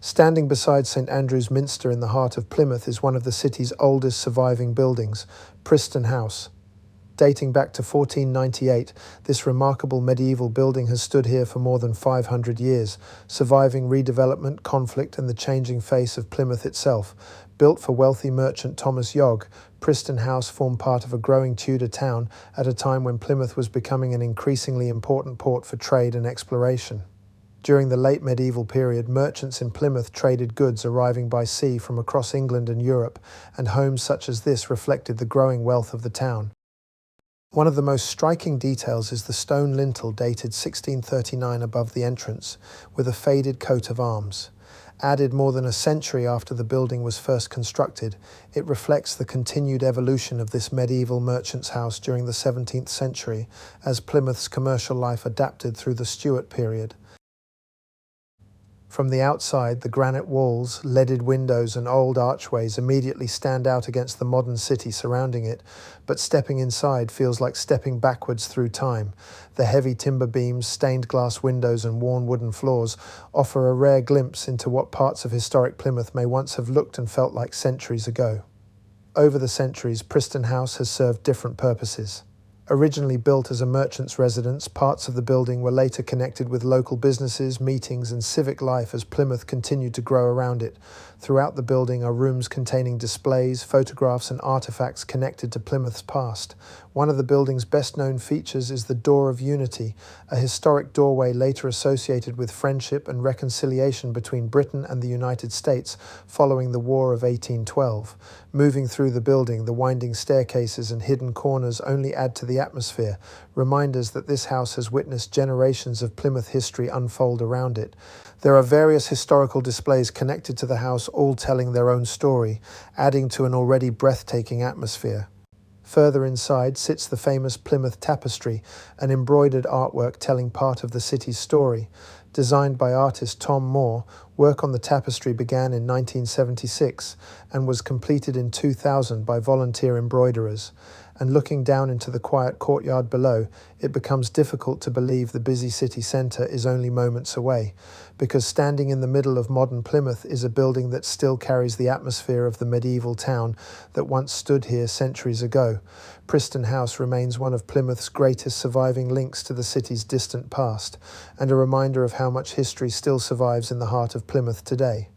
Standing beside St Andrew's Minster in the heart of Plymouth is one of the city's oldest surviving buildings, Prysten House. Dating back to 1498, this remarkable medieval building has stood here for more than 500 years, surviving redevelopment, conflict and the changing face of Plymouth itself. Built for wealthy merchant Thomas Yogge, Prysten House formed part of a growing Tudor town at a time when Plymouth was becoming an increasingly important port for trade and exploration. During the late medieval period, merchants in Plymouth traded goods arriving by sea from across England and Europe, and homes such as this reflected the growing wealth of the town. One of the most striking details is the stone lintel dated 1639 above the entrance, with a faded coat of arms. Added more than a century after the building was first constructed, it reflects the continued evolution of this medieval merchant's house during the 17th century, as Plymouth's commercial life adapted through the Stuart period. From the outside, the granite walls, leaded windows and old archways immediately stand out against the modern city surrounding it, but stepping inside feels like stepping backwards through time. The heavy timber beams, stained glass windows and worn wooden floors offer a rare glimpse into what parts of historic Plymouth may once have looked and felt like centuries ago. Over the centuries, Prysten House has served different purposes. Originally built as a merchant's residence, parts of the building were later connected with local businesses, meetings and civic life as Plymouth continued to grow around it. Throughout the building are rooms containing displays, photographs and artifacts connected to Plymouth's past. One of the building's best-known features is the Door of Unity, a historic doorway later associated with friendship and reconciliation between Britain and the United States following the War of 1812. Moving through the building, the winding staircases and hidden corners only add to the atmosphere, reminders that this house has witnessed generations of Plymouth history unfold around it. There are various historical displays connected to the house, all telling their own story, adding to an already breathtaking atmosphere. Further inside sits the famous Plymouth Tapestry, an embroidered artwork telling part of the city's story. Designed by artist Tom Moore, work on the tapestry began in 1976 and was completed in 2000 by volunteer embroiderers. And looking down into the quiet courtyard below, it becomes difficult to believe the busy city centre is only moments away, because standing in the middle of modern Plymouth is a building that still carries the atmosphere of the medieval town that once stood here centuries ago. Prysten House remains one of Plymouth's greatest surviving links to the city's distant past, and a reminder of how much history still survives in the heart of Plymouth today.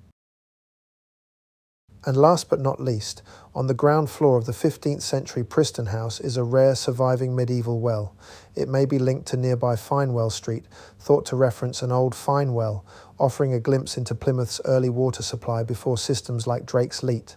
And last but not least, on the ground floor of the 15th century Prysten House is a rare surviving medieval well. It may be linked to nearby Finewell Street, thought to reference an old fine well, offering a glimpse into Plymouth's early water supply before systems like Drake's Leat.